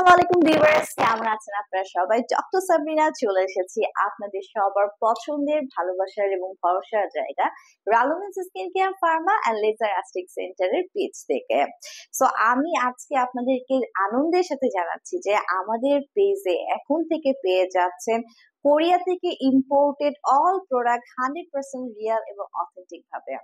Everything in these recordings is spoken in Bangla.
আসসালামু আলাইকুম ভিউয়ার্স, কেমন আছেন আপনারা সবাই? ডক্টর সাবরিনা চলে এসেছি আপনাদের সবার পছন্দের, ভালোবাসার এবং ভরসার জায়গা রালোমেন্স skin care pharma and laser aesthetic সেন্টারের পেজ থেকে। সো আমি আজকে আপনাদেরকে আনন্দের সাথে জানাচ্ছি যে আমাদের পেজে এখন থেকে পেয়ে যাচ্ছেন কোরিয়া থেকে ইম্পোর্টেড অল প্রোডাক্ট 100% রিয়েল এবং অথেন্টিক ভাবে।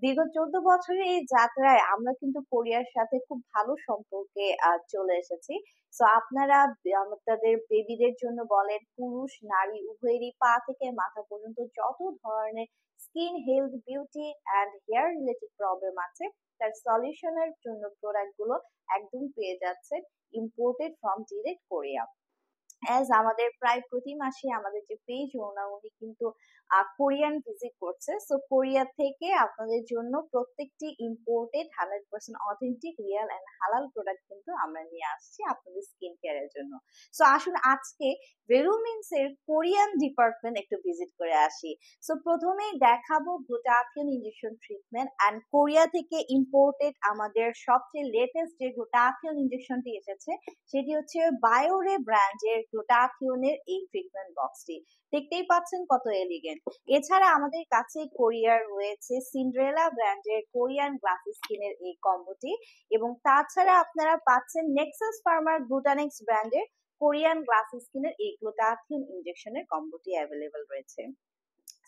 দীর্ঘ 14 বছরের এই যাত্রায় আমরা কিন্তু কোরিয়ার সাথে খুব ভালো সম্পর্কে চলে এসেছি। সো আপনারা আপনাদের বেবিদের জন্য বলেন, পুরুষ নারী উভয়েরই পা থেকে মাথা পর্যন্ত যত ধরনের skin health, beauty and hair related problem আছে তার সলিউশনের জন্য প্রোডাক্ট গুলো একদম পেয়ে যাচ্ছেন imported from direct Korea. As আমাদের প্রায় প্রতি মাসে আমাদের যে পেজ ওনার উনি কিন্তু কোরিয়ান ভিজিট করছে। সো কোরিয়া থেকে আপনাদের জন্য প্রত্যেকটি ইম্পোর্টেড 100% অথেন্টিক রিয়েল এন্ড হালাল প্রোডাক্ট কিন্তু আমরা নিয়ে আসছি আপনাদের স্কিন কেয়ারের জন্য। সো আসুন আজকে ভেরুমিন্স এর কোরিয়ান ডিপার্টমেন্ট একটু ভিজিট করে আসি। সো প্রথমেই দেখাবো glutathione injection treatment and Korea থেকে ইম্পোর্টেড আমাদের সবচেয়ে লেটেস্ট যে গ্লুটাথিয়ন ইনজেকশনটি এসেছে সেটি হচ্ছে বায়োরে ব্র্যান্ডের গ্লুটাথিয়নের এই ট্রিটমেন্ট বক্সটি। দেখতেই পাচ্ছেন কত এলিগেন্ট। এছাড়া আমাদের কাছে কোরিয়ার রয়েছে সিন্ড্রেলা ব্র্যান্ডের কোরিয়ান গ্লাস স্কিনের এই কম্বোটি, এবং তাছাড়া আপনারা পাচ্ছেন নেক্সাস ফার্মার গ্লুটানেক্স ব্র্যান্ডের কোরিয়ান গ্লাস স্কিনের এই গ্লুটাথিয়ন ইনজেকশনের কম্বোটি অ্যাভেলেবল রয়েছে।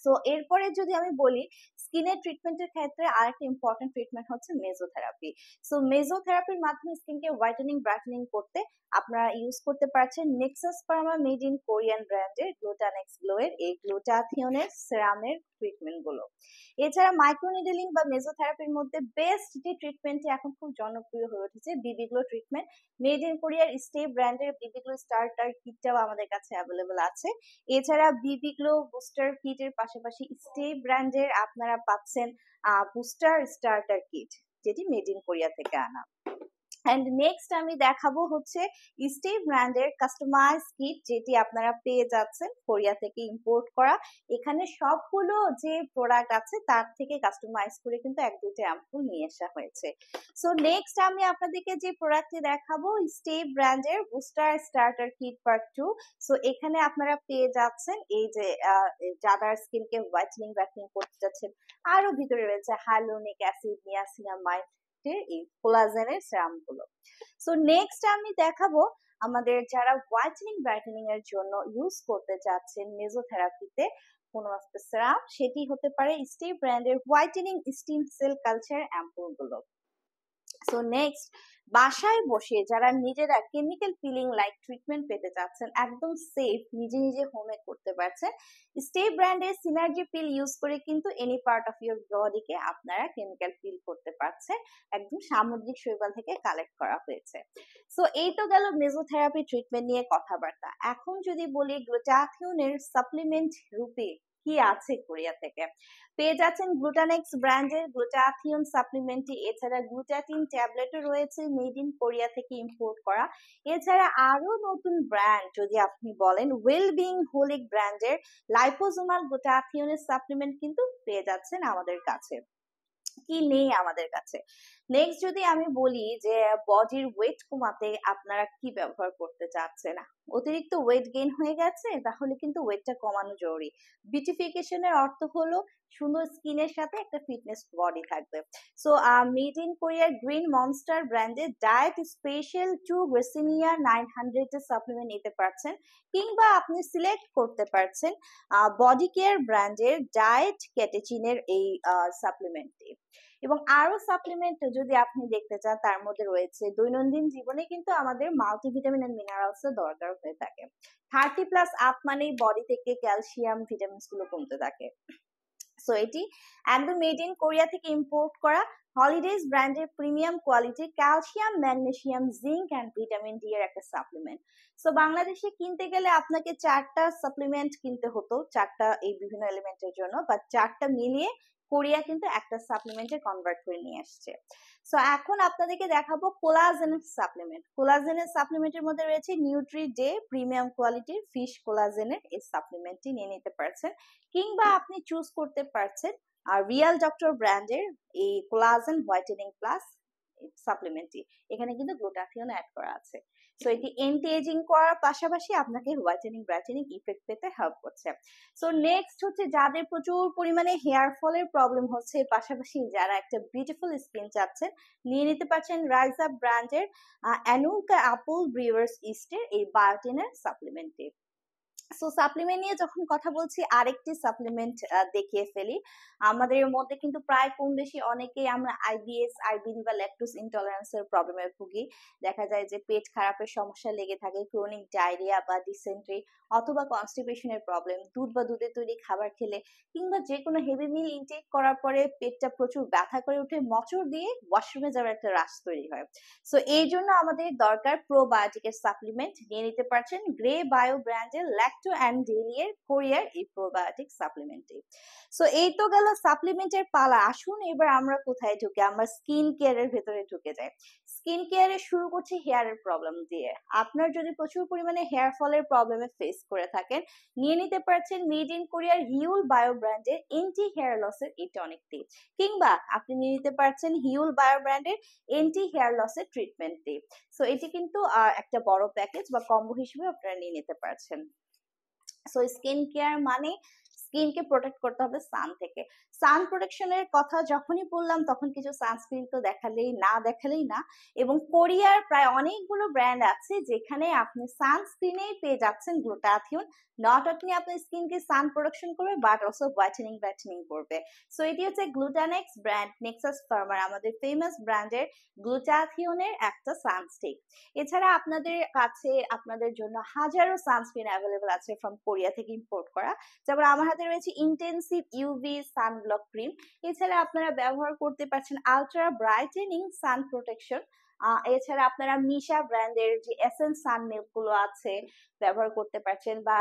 সো এরপরে যদি আমি বলি স্কিনের ট্রিটমেন্টের ক্ষেত্রে আরেকটা ইম্পর্টেন্ট ট্রিটমেন্ট হচ্ছে মেজোথেরাপি। সো মেজোথেরাপির মাধ্যমে স্কিনকে হোয়াইটেনিং ব্রাইটেনিং করতে আপনারা ইউজ করতে পারছেন Nexus Pharma made in Korean ব্র্যান্ডের গ্লুটানেক্স গ্লো এর এই গ্লুটাথিয়নের সেরামের ট্রিটমেন্ট গুলো। এছাড়া মাইক্রোনিডলিং বা মেজোথেরাপির মধ্যে বেস্ট যে ট্রিটমেন্টটি এখন খুব জনপ্রিয় হয়ে উঠেছে বিবি গ্লো ট্রিটমেন্ট। মেড ইন কোরিয়ার স্টে ব্র্যান্ডের বিবি গ্লো স্টার্টার কিটটাও আমাদের কাছে অ্যাভেলেবল আছে। এছাড়া বিবি গ্লো বুস্টার কিটের পাশাপাশি স্টে ব্র্যান্ডের আপনারা পাচ্ছেন বুস্টার স্টার্টার কিট, যেটি মেড ইন কোরিয়া থেকে আনা। এন্ড নেক্সট আমি দেখাবো হচ্ছে স্টে ব্র্যান্ডের কাস্টমাইজ কিট, যেটি আপনারা পেয়ে যাচ্ছেন কোরিয়া থেকে ইম্পোর্ট করা। এখানে সবগুলো যে প্রোডাক্ট আছে তার থেকে কাস্টমাইজ করে কিন্তু এক দুইটা অ্যাম্পুল নিয়ে আসা হয়েছে। সো নেক্সট আমি আপনাদেরকে যে প্রোডাক্টটি দেখাবো স্টে ব্র্যান্ডের booster starter kit part 2। So এখানে আপনারা পেয়ে যাচ্ছেন এই যে যাদের স্কিনকে হোয়াইটেনিং ব্রাইটেনিং করতে যাচ্ছেন, আরো ভিতরে রয়েছে হাইলোনিক অ্যাসিড, নিয়াসিনামাইড, এই কোলাজেনের সেরাম গুলো। সো নেক্সট আমি দেখাবো আমাদের যারা হোয়াইটেনিং ব্রাইটেনিং এর জন্য ইউজ করতে চাচ্ছেন মেজোথেরাপিতে কোনো একটা সেরাম, সেটি হতে পারে স্টে ব্র্যান্ডের whitening stem cell culture ampoule গুলো। সো নেক্সট বাসায় বসে যারা নিজেরা কেমিক্যাল পিলিং লাইক ট্রিটমেন্ট পেতে চাচ্ছেন, একদম সেফ নিজে নিজে হোমে করতে পারছেন, স্টে ব্র্যান্ডের সিনার্জি পিল ইউজ করে কিন্তু এনি পার্ট অফ ইউর বডিকে আপনারা কেমিক্যাল পিল করতে পারছেন, একদম সামুদ্রিক শৈবাল থেকে কালেক্ট করা হয়েছে। সো এই তো গেল মেজোথেরাপি ট্রিটমেন্ট নিয়ে কথাবার্তা। এখন যদি বলি গ্লুটাথিয়নের সাপ্লিমেন্ট রূপে কি আছে কোরিয়া থেকে, পেয়ে যাচ্ছেন গ্লুটানেক্স ব্র্যান্ডের গ্লুটাথিয়ন সাপ্লিমেন্টটি। এছাড়া গ্লুটাটিন ট্যাবলেটও রয়েছে মেড ইন কোরিয়া থেকে ইম্পোর্ট করা। এছাড়া আরো নতুন ব্র্যান্ড যদি আপনি বলেন ওয়েলবিং হোলিক ব্র্যান্ডের লাইপোজোমাল গ্লুটাথিয়নের সাপ্লিমেন্ট কিন্তু পেয়ে যাচ্ছেন আমাদের কাছে। কি নেই আমাদের কাছে? নেক্সট যদি আমি বলি যে বডির ওয়েট কমাতে আপনারা কি ব্যবহার করতে চাচ্ছেন, অতিরিক্ত ওয়েট গেইন হয়ে গেছে, তাহলে কিন্তু ওয়েটটা কমানো জরুরি। বিউটিফিকেশনের অর্থ হলো সুন্দর স্কিনের সাথে একটা ফিটনেস বডি থাকবে। সো মেড ইন কোরিয়ার গ্রিন মনস্টার ব্র্যান্ডের ডায়েট স্পেশাল 2 গ্রেসিনিয়া 900 এর সাপ্লিমেন্ট নিতে পারছেন, কিংবা আপনি সিলেক্ট করতে পারছেন বডি কেয়ার ব্র্যান্ডের ডায়েট ক্যাটেচিনের এই সাপ্লিমেন্টটি। এবং আরো সাপ্লিমেন্ট যদি আপনি দেখতে চান তার মধ্যে রয়েছে দৈনন্দিন জীবনে কিন্তু আমাদের মাল্টিভিটামিন এন্ড মিনারেলস এর দরকার হয়ে থাকে। 30+ আপ মানেই বডি থেকে ক্যালসিয়াম ভিটামিনস গুলো কমতে থাকে। সো এটি একদম মেড ইন কোরিয়া থেকে ইম্পোর্ট করা হলিডেজ ব্র্যান্ডের প্রিমিয়াম কোয়ালিটির calcium, magnesium, zinc and vitamin D এর একটা সাপ্লিমেন্ট। সো বাংলাদেশে কিনতে গেলে আপনাকে 4টা সাপ্লিমেন্ট কিনতে হতো, 4টা এই বিভিন্ন এলিমেন্টের জন্য, বা 4টা মিলিয়ে কোরিয়া কিন্তু একটা সাপ্লিমেন্টে কনভার্ট করে নিয়ে আসছে। সো এখন আপনাদেরকে দেখাবো কোলাজেনের সাপ্লিমেন্ট। কোলাজেনের সাপ্লিমেন্টের মধ্যে রয়েছে নিউট্রি ডে প্রিমিয়াম কোয়ালিটির ফিশ কোলাজেনের এই সাপ্লিমেন্টটি নিয়ে নিতে পারছেন, কিংবা আপনি চুজ করতে পারছেন আর রিয়াল ডক্টর ব্র্যান্ডের এই কোলাজেন হোয়াইটেনিং প্লাস সাপ্লিমেন্টটি। এখানে কিন্তু গ্লুটাথিয়ন অ্যাড করা আছে। সো এটি এন্টি এজিং করার পাশাপাশি আপনাকে হোয়াইটেনিং ব্রাইটেনিং ইফেক্ট পেতে হেল্প করছে। সো নেক্সট হচ্ছে যাদের প্রচুর পরিমাণে হেয়ার ফলের প্রবলেম হচ্ছে, পাশাপাশি যারা একটা বিউটিফুল স্কিন চাচ্ছেন, নিয়ে নিতে পারছেন রাইজ আপ ব্র্যান্ডের অ্যানুকা অ্যাপল ব্রিউয়ার্স ইস্টের এই বায়োটিনের সাপ্লিমেন্টটি। সো সাপ্লিমেন্ট নিয়ে যখন কথা বলছি, আরেকটি সাপ্লিমেন্ট দেখিয়ে ফেলি। আমাদের মধ্যে কিন্তু প্রায় কম বেশি অনেকেই আমরা আইবিএস, আইবিডি বা ল্যাকটোজ ইনটলারেন্সের প্রবলেমে ভুগি। দেখা যায় যে পেট খারাপের সমস্যা লেগে থাকে, ক্রনিক ডায়রিয়া বা ডিসেন্ট্রি অথবা কনস্টিপেশনের প্রবলেম, দুধ বা দুধের তৈরি খাবার খেলে কিংবা যে কোনো হেভি মিল ইনটেক করার পরে পেটটা প্রচুর ব্যথা করে উঠে, মোচড় দিয়ে ওয়াশরুমে যাওয়ার একটা রাশ তৈরি হয়। সো এই জন্য আমাদের দরকার প্রোবায়োটিকের সাপ্লিমেন্ট। নিয়ে নিতে পারছেন গ্রে বায়ো ব্র্যান্ডের ল্যাক্টো অ্যান্ড ডেইলি এর কোরিয়ার এই প্রোবায়োটিক সাপ্লিমেন্টটি। সো এই তো গেল সাপ্লিমেন্টের পালা। আসুন এবার আমরা কোথায় ঢুকে, আমরা স্কিন কেয়ারের ভেতরে ঢুকে যাই। স্কিন কেয়ারে শুরু করছি হেয়ারের প্রবলেম দিয়ে। আপনার যদি প্রচুর পরিমাণে হেয়ার ফলের প্রবলেমে ফেস করে থাকেন, নিয়ে নিতে পারছেন মেড ইন কোরিয়ার হিউল বায়ো ব্র্যান্ডের এন্টি হেয়ার লসের এই টনিকটি, কিংবা আপনি নিয়ে নিতে পারছেন হিউল বায়ো ব্র্যান্ডের এন্টি হেয়ার লসের ট্রিটমেন্টটি। সো এটি কিন্তু একটা বড় প্যাকেজ বা কম্বো হিসেবে আপনারা নিয়ে নিতে পারছেন। সো স্কিন কেয়ার মানে স্কিনকে প্রোটেক্ট করতে হবে সান থেকে। সান প্রোটেকশনের কথা যখনই বললাম, তখন কিছু সানস্ক্রিন তো দেখালেই না। এবং কোরিয়ার প্রায় অনেকগুলো ব্র্যান্ড আছে যেখানে আপনি সানস্ক্রিনেই পেয়ে যাচ্ছেন গ্লুটাথিয়ন। নট আপনি আপনার স্কিনকে সান প্রোটেকশন করবে, বাট অলসো ব্রাইটেনিং করবে। সো এটি হচ্ছে গ্লুটানেক্স ব্র্যান্ড নেক্সাস ফার্মার, আমাদের ফেমাস ব্র্যান্ডের গ্লুটাথিয়নের একটা সানস্টিক। এছাড়া আপনাদের কাছে আপনাদের জন্য হাজারো সানস্ক্রিন অ্যাভেলেবল আছে ফ্রম কোরিয়া থেকে ইম্পোর্ট করা। যেমন আমার হাতে রয়েছে ইন্টেন্সিভ ইউভি সানব্লক ক্রিম। এছাড়া আপনারা ব্যবহার করতে পারছেন আলট্রা ব্রাইটেনিং সান প্রোটেকশন। এছাড়া আপনারা মিশা ব্র্যান্ডের যে এসেন্স সান মিল্ক গুলো আছে ব্যবহার করতে পারছেন, বা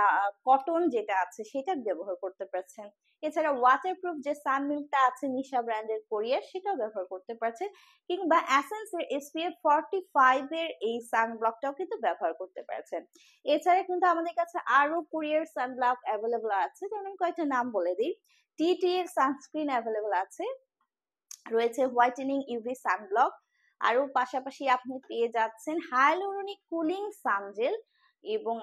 কটন যেটা আছে সেটা ব্যবহার করতে পারছেন। এছাড়া ওয়াটারপ্রুফ যে সান মিল্কটা আছে মিশা ব্র্যান্ডের কোরিয়ার, সেটাও ব্যবহার করতে পারছেন, কিংবা এসেন্সের SPF 45 এর এই সানব্লকটাও কিন্তু ব্যবহার করতে পারছেন। এছাড়া কিন্তু আমাদের কাছে আরো কোরিয়ার সানব্লক অ্যাভেলেবল আছে, যেমন আমি কয়েকটা নাম বলে দিই। TT এর সানস্ক্রিন অ্যাভেলেবল আছে, রয়েছে হোয়াইটেনিং ইউভি সানব্লক, আরো পাশাপাশি আপনি পেয়ে যাচ্ছেন হাইলুরোনিক কুলিং সানজেল, এবং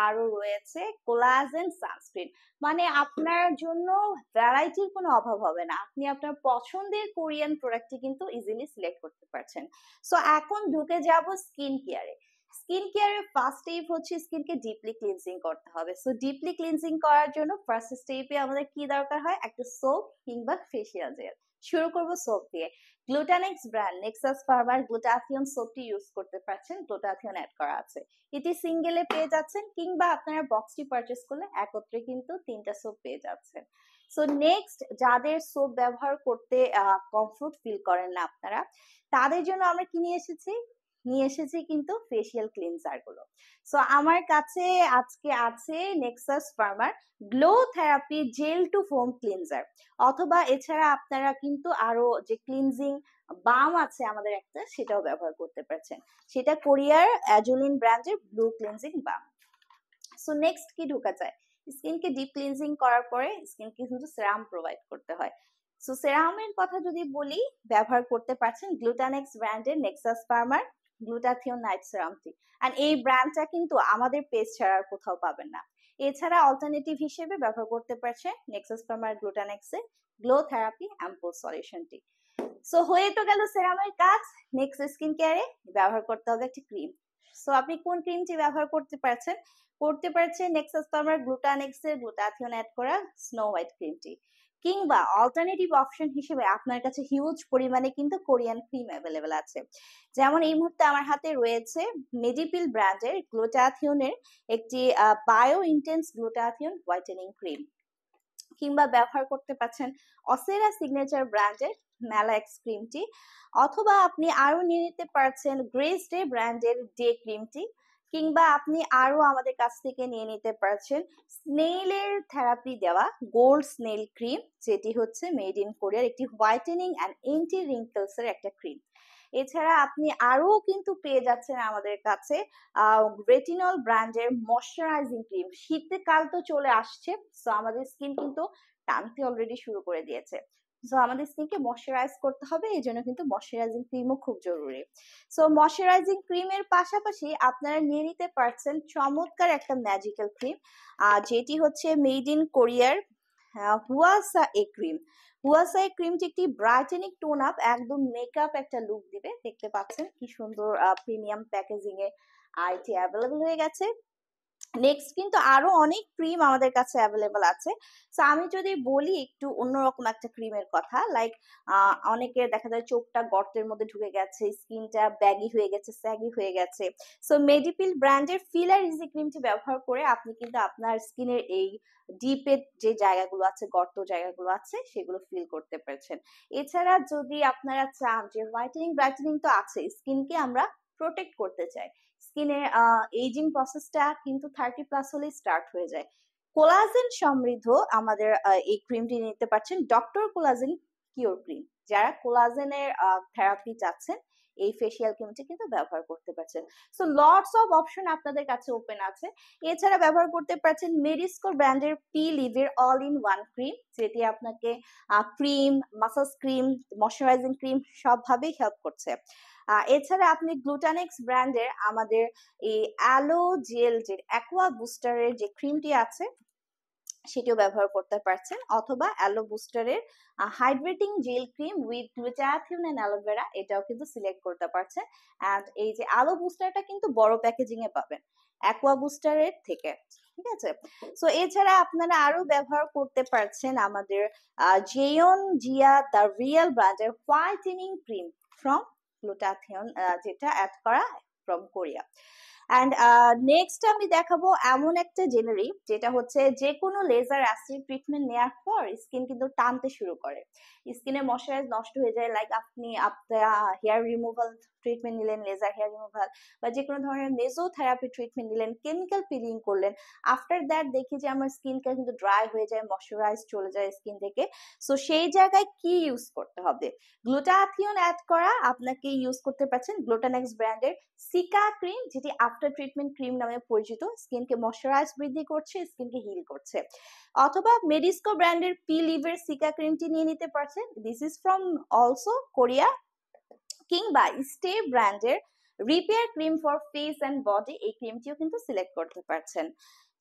আরো রয়েছে কোলাজেন সানস্ক্রিন। মানে আপনার জন্য ভ্যারাইটির কোনো অভাব হবে না, আপনি আপনার পছন্দের কোরিয়ান প্রোডাক্টটি কিন্তু ইজিলি সিলেক্ট করতে পারছেন। সো এখন ঢুকে যাব স্কিন কেয়ারে। স্কিন কেয়ারের ফার্স্ট স্টেপ হচ্ছে স্কিনকে ডিপলি ক্লিনজিং করতে হবে। সো ডিপলি ক্লিনজিং করার জন্য ফার্স্ট স্টেপে আমাদের কি দরকার হয়, একটা সোপ কিংবা ফেসিয়াল জেল। শুরু করব সোপ দিয়ে। গ্লুটানেক্স ব্র্যান্ড নেক্সাস ফার্মার গ্লুটাথিয়ন সোপটি ইউজ করতে পারছেন, গ্লুটাথিয়ন অ্যাড করা আছে। এটি সিঙ্গেলে পেয়ে যাচ্ছেন, কিংবা আপনারা বক্সটি পারচেস করলে একত্রে কিন্তু 3টা সোপ পেয়ে যাচ্ছেন। সো নেক্সট, যাদের সোপ ব্যবহার করতে কমফোর্ট ফিল করেন না আপনারা, তাদের জন্য আমরা কি নিয়ে এসেছি কিন্তু ফেসিয়াল ক্লিনজার গুলো। সো আমার কাছে আজকে আছে Nexus farmer glow therapy gel to foam cleanser, অথবা এছাড়া আপনারা কিন্তু আরো যে ক্লিনজিং বাম আছে আমাদের একটা, সেটাও ব্যবহার করতে পারছেন। সেটা কোরিয়ার অ্যাজুলিন ব্র্যান্ডের ব্লু ক্লিনজিং বাম। সো নেক্সট কি ঢোকা যায়, স্কিনকে ডিপ ক্লিনজিং করার পরে স্কিনকে কিন্তু সেরাম প্রোভাইড করতে হয়। সো সেরামের কথা যদি বলি, ব্যবহার করতে পারছেন গ্লুটানেক্স ব্র্যান্ডের নেক্সাস ফার্মার গ্লুটাথিয়ন নাইট সেরামটি। এন্ড এই ব্র্যান্ডটা কিন্তু আমাদের পেজ ছাড়া আর কোথাও পাবেন না। এছাড়া অল্টারনেটিভ হিসেবে ব্যবহার করতে পারছে নেক্সাস ফার্মার গ্লুটানেক্সের গ্লো থেরাপি অ্যাম্পল সলিউশনটি। সো হয়ে তো গেল সেরামের কাজ। নেক্সট স্কিন কেয়ারে ব্যবহার করতে হবে একটি ক্রিম। সো আপনি কোন ক্রিমটি ব্যবহার করতে পারছেন নেক্সাস ফার্মার গ্লুটানেক্সের গ্লুটাথিয়ন অ্যাড করা স্নো হোয়াইট ক্রিমটি, কিংবা অল্টারনেটিভ অপশন হিসেবে আপনার কাছে হিউজ পরিমাণে কিন্তু কোরিয়ান ক্রিম অ্যাভেলেবেল আছে। যেমন এই মুহূর্তে আমার হাতে রয়েছে মেডিপিল ব্র্যান্ডের গ্লুটাথিয়নের একটি bio intense glutathione whitening cream, কিংবা ব্যবহার করতে পারছেন অসেরা সিগনেচার ব্র্যান্ডের ম্যালাক্স ক্রিমটি, অথবা আপনি আরো নিয়ে নিতে পারছেন গ্রেস ডে ব্র্যান্ডের ডে ক্রিমটি, কিংবা আপনি আরো আমাদের কাছ থেকে নিয়ে নিতে পারছেন স্নেইলের থেরাপি দেওয়া গোল্ড স্নেল ক্রিম, যেটি হচ্ছে মেড ইন কোরিয়ার একটি হোয়াইটেনিং অ্যান্ড এন্টি রিঙ্কলস এর একটা ক্রিম। এছাড়া আপনি আরো কিন্তু পেয়ে যাচ্ছেন আমাদের কাছে রেটিনল ব্র্যান্ডের ময়শ্চারাইজিং ক্রিম। শীতকাল তো চলে আসছে, সো আমাদের স্কিন কিন্তু টানতে অলরেডি শুরু করে দিয়েছে। সো আমাদের স্কিনকে ময়শ্চারাইজ করতে হবে, এই জন্য কিন্তু ময়শ্চারাইজিং ক্রিমও খুব জরুরি। সো ময়শ্চারাইজিং ক্রিমের পাশাপাশি আপনারা নিয়ে নিতে পারছেন চমৎকার একটা ম্যাজিক্যাল ক্রিম, যেটি হচ্ছে মেড ইন কোরিয়ার হুয়াসা এ ক্রিম। হুয়াসা এ ক্রিমটি একটি ব্রাইটেনিং টোন আপ, একদম মেকআপ একটা লুক দিবে। দেখতে পাচ্ছেন কি সুন্দর প্রিমিয়াম প্যাকেজিং এ এটি অ্যাভেলেবল হয়ে গেছে। নেক্সট কিন্তু আরো অনেক ক্রিম আমাদের কাছে অ্যাভেলেবল আছে। সো আমি যদি বলি একটু অন্যরকম একটা ক্রিমের কথা, লাইক অনেকের দেখা যায় চোখটা গর্তের মধ্যে ঢুকে গেছে, স্কিনটা ব্যাগি হয়ে গেছে, স্যাগি হয়ে গেছে। সো মেডিপিল ব্র্যান্ডের ফিলার ইজি ক্রিমটি ব্যবহার করে আপনি কিন্তু আপনার স্কিনের এই ডিপের যে জায়গাগুলো আছে, গর্ত জায়গাগুলো আছে, সেগুলো ফিল করতে পারছেন। এছাড়া যদি আপনারা চান যে হোয়াইটেনিং ব্রাইটেনিং তো আছে, স্কিনকে আমরা প্রোটেক্ট করতে চাই, স্কিনের এজিং প্রসেসটা কিন্তু 30+ হলেই স্টার্ট হয়ে যায়। কোলাজেন সমৃদ্ধ আমাদের এই ক্রিমটি নিতে পারছেন, ডক্টর কোলাজেন কিওর ক্রিম। যারা কোলাজেনের থেরাপি চাচ্ছেন, এই ফেসিয়াল ক্রিমটি কিন্তু ব্যবহার করতে পারছেন। সো লটস অফ অপশন আপনাদের কাছে ওপেন আছে। এছাড়া ব্যবহার করতে পারছেন মেডিস্কো ব্র্যান্ডের পি লিভের অল ইন ওয়ান ক্রিম, যেটি আপনাকে cream, massage cream, moisturising cream সবভাবেই হেল্প করছে। এছাড়া আপনি গ্লুটানেক্স ব্র্যান্ডের আমাদের এই অ্যালো জেল যে অ্যাকোয়া বুস্টারের যে ক্রিমটি আছে, সেটিও ব্যবহার করতে পারছেন, অথবা অ্যালো বুস্টারের hydrating gel cream with glutathione and aloe vera, এটাও কিন্তু সিলেক্ট করতে পারছেন। এন্ড এই যে অ্যালো বুস্টারটা কিন্তু বড় প্যাকেজিং এ পাবেন অ্যাকোয়া বুস্টারের থেকে, ঠিক আছে। সো এছাড়া আপনারা আরো ব্যবহার করতে পারছেন আমাদের জেয়ন জিয়া দ্য রিয়েল ব্র্যান্ডের হোয়াইটেনিং ক্রিম ফ্রম গ্লুটাথিয়ন, যেটা অ্যাড করা ফ্রম কোরিয়া। অ্যান্ড নেক্সট আমি দেখাবো এমন একটা জেনারি, যেটা হচ্ছে যে কোনো লেজার অ্যাসিড ট্রিটমেন্ট নেওয়ার পর স্কিন কিন্তু টানতে শুরু করে, স্কিনে ময়শ্চারাইজ নষ্ট হয়ে যায়। লাইক আপনি আপনার হেয়ার রিমুভাল ট্রিটমেন্ট নিলেন, লেজার হেয়ার রিমুভাল, বা যে কোনো ধরনের মেজোথেরাপি ট্রিটমেন্ট নিলেন, কেমিক্যাল পিলিং করলেন, আফটার দ্যাট দেখি যে আমার স্কিনটা কিন্তু ড্রাই হয়ে যায়, ময়শ্চারাইজ চলে যায় স্কিন থেকে। সো সেই জায়গায় কি ইউজ করতে হবে? গ্লুটাথিয়ন অ্যাড করা আপনাকে ইউজ করতে পারছেন গ্লুটানেক্স ব্র্যান্ডের সিকা ক্রিম, যেটি আফটার ট্রিটমেন্ট ক্রিম নামে পরিচিত, স্কিনকে ময়শ্চারাইজ বৃদ্ধি করছে, স্কিনকে হিল করছে। অথবা মেডিস্কো ব্র্যান্ডের পি লিভের সিকা ক্রিমটি নিয়ে নিতে পারছেন, this is from also Korea. কিংবা স্টে ব্র্যান্ডের repair cream for face and body, এই ক্রিমটিও কিন্তু সিলেক্ট করতে পারছেন।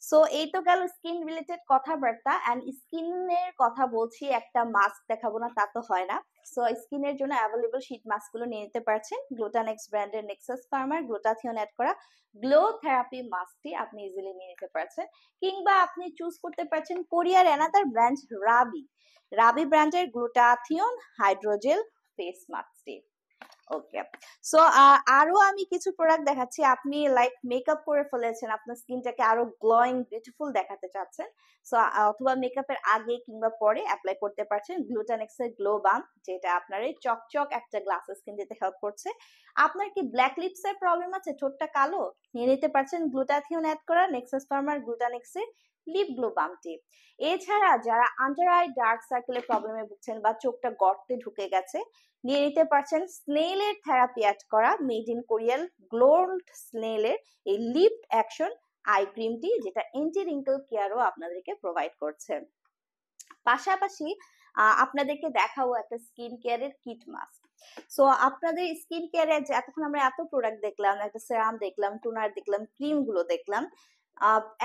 সো এই তো গেল স্কিন রিলেটেড কথাবার্তা। এন্ড স্কিনের কথা বলছি, একটা মাস্ক দেখাবো না তা তো হয় না। সো স্কিনের জন্য অ্যাভেলেবল শীট মাস্ক গুলো নিয়ে নিতে পারছেন, গ্লুটানেক্স ব্র্যান্ডের নেক্সাস ফার্মার গ্লুটাথিয়ন অ্যাড করা গ্লো থেরাপি মাস্কটি আপনি ইজিলি নিয়ে নিতে পারছেন। কিংবা আপনি চুজ করতে পারছেন কোরিয়ার অ্যানাদার ব্র্যান্ড রাবি ব্র্যান্ডের গ্লুটাথিয়ন হাইড্রোজেল ফেস মাস্কটি। ওকে। সো আরো আমি কিছু প্রোডাক্ট দেখাচ্ছি, আপনি লাইক মেকআপ করে ফেলেছেন, আপনার স্কিনটাকে আরো গ্লোয়িং বিউটিফুল দেখাতে চাচ্ছেন, সো অথবা মেকআপের আগে কিংবা পরে অ্যাপ্লাই করতে পারছেন গ্লুটানেক্স এর গ্লো বাম, যেটা আপনার এই চকচক একটা গ্লাস স্কিন দিতে হেল্প করছে। আপনার কি ব্ল্যাক লিপস এর প্রবলেম আছে, ঠোঁটটা কালো, নিয়ে নিতে পারছেন গ্লুটাথিয়ন অ্যাড করা নেক্সাস ফার্মার গ্লুটানেক্স এর লিপ গ্লো বামটি। এছাড়া যারা আন্ডার আই ডার্ক সার্কেলের প্রবলেমে ভুগছেন বা চোখটা গর্তে ঢুকে গেছে, নিয়ে নিতে পারছেন স্নেলের থেরাপি অ্যাড করা মেড ইন কোরিয়াল গ্লোল্ড স্নেলের এই লিপ অ্যাকশন আই ক্রিমটি, যেটা এন্টি রিঙ্কল কেয়ারও আপনাদেরকে প্রোভাইড করছে। পাশাপাশি আপনাদেরকে দেখাবো একটা স্কিন কেয়ারের কিট মাস্ক। সো আপনাদের স্কিন কেয়ারে এতক্ষণ আমরা এত প্রোডাক্ট দেখলাম, একটা সেরাম দেখলাম, টোনার দেখলাম, ক্রিম গুলো দেখলাম,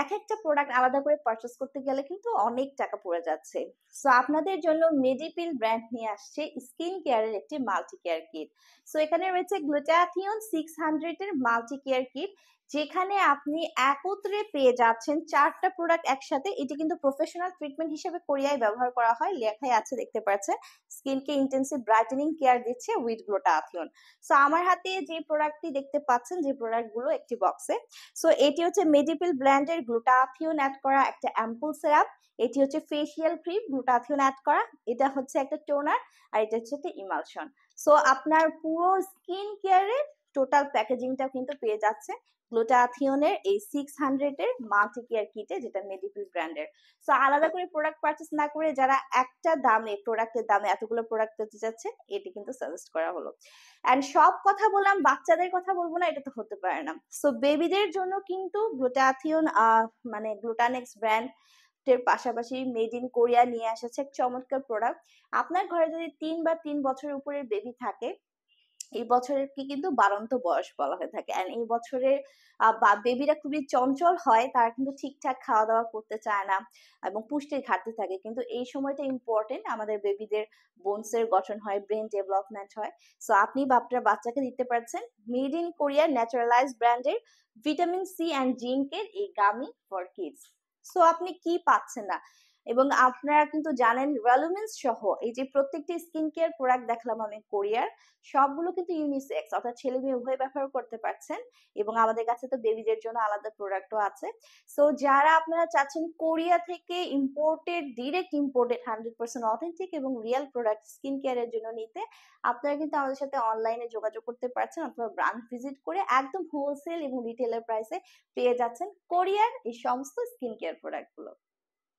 এক একটা প্রোডাক্ট আলাদা করে পারচেস করতে গেলে কিন্তু অনেক টাকা পড়ে যাচ্ছে। সো আপনাদের জন্য মেডিপিল ব্র্যান্ড নিয়ে আসছে স্কিন কেয়ারের একটি মাল্টি কেয়ার কিট। সো এখানে রয়েছে গ্লুটাথিয়ন 600 এর মাল্টি কেয়ার কিট, যেখানে আপনি একত্রে পেয়ে যাচ্ছেন 4টা প্রোডাক্ট একসাথে। এটি কিন্তু প্রফেশনাল ট্রিটমেন্ট হিসেবে কোরিয়ায় ব্যবহার করা হয়, লেখাই আছে দেখতে পাচ্ছেন, স্কিনকে ইন্টেন্সিভ ব্রাইটেনিং কেয়ার দিচ্ছে উইথ গ্লুটাথিয়ন। সো আমার হাতে যে প্রোডাক্টটি দেখতে পাচ্ছেন, যে প্রোডাক্টগুলো একটি বক্সে, সো এটি হচ্ছে মেডিপিল ব্র্যান্ডের গ্লুটাথিয়ন অ্যাড করা একটা অ্যাম্পুল সিরাপ, এটি হচ্ছে ফেসিয়াল ক্রিম গ্লুটাথিয়ন অ্যাড করা, এটা হচ্ছে একটা টোনার, আর এটা হচ্ছে একটা ইমালশন। সো আপনার পুরো স্কিন কেয়ারের টোটাল প্যাকেজিংটা কিন্তু পেয়ে যাচ্ছে গ্লুটাথিয়নের এই 600 এর মাল্টি কেয়ার কিটে, যেটা মেডিপিল ব্র্যান্ডের। সো আলাদা করে প্রোডাক্ট পারচেস না করে যারা একটা দামে প্রোডাক্টের দামে এতগুলো প্রোডাক্ট পেতে যাচ্ছে, এটি কিন্তু সাজেস্ট করা হলো। এন্ড সব কথা বললাম, বাচ্চাদের কথা বলবো না, এটা তো হতে পারে না। সো বেবিদের জন্য কিন্তু গ্লুটাথিয়ন মানে গ্লুটানেক্স ব্র্যান্ড প্রোডাক্টের পাশাপাশি মেড ইন কোরিয়া নিয়ে এসেছে এক চমৎকার প্রোডাক্ট। আপনার ঘরে যদি 3 বছরের উপরের বেবি থাকে, এই বছরের কি কিন্তু বাড়ন্ত বয়স বলা হয়ে থাকে। এন্ড এই বছরের বেবিরা খুবই চঞ্চল হয়, তারা কিন্তু ঠিকঠাক খাওয়া দাওয়া করতে চায় না এবং পুষ্টির ঘাটতি থাকে। কিন্তু এই সময়টা ইম্পর্টেন্ট, আমাদের বেবিদের বোনস এর গঠন হয়, ব্রেন ডেভেলপমেন্ট হয়। সো আপনি বা আপনার বাচ্চাকে দিতে পারছেন মেড ইন কোরিয়া ন্যাচারালাইজ ব্র্যান্ডের ভিটামিন সি অ্যান্ড জিঙ্কের এই গামি ফর কিডস। সো আপনি কি পাচ্ছেন না, এবং আপনারা কিন্তু জানেন রেলুমেন্স সহ এই যে প্রত্যেকটি স্কিন কেয়ার প্রোডাক্ট দেখলাম আমি কোরিয়ার, সবগুলো কিন্তু ইউনিসেক্স, অর্থাৎ ছেলে মেয়ে উভয় ব্যবহার করতে পারছেন। এবং আমাদের কাছে তো বেবিদের জন্য আলাদা প্রোডাক্টও আছে। সো যারা আপনারা চাচ্ছেন কোরিয়া থেকে ইম্পোর্টেড, ডিরেক্ট ইম্পোর্টেড 100% অথেন্টিক এবং রিয়েল প্রোডাক্ট স্কিন কেয়ারের জন্য নিতে, আপনারা কিন্তু আমাদের সাথে অনলাইনে যোগাযোগ করতে পারছেন অথবা ব্রাঞ্চ ভিজিট করে একদম হোলসেল এবং রিটেলার প্রাইসে পেয়ে যাচ্ছেন কোরিয়ার এই সমস্ত স্কিন কেয়ার প্রোডাক্টগুলো।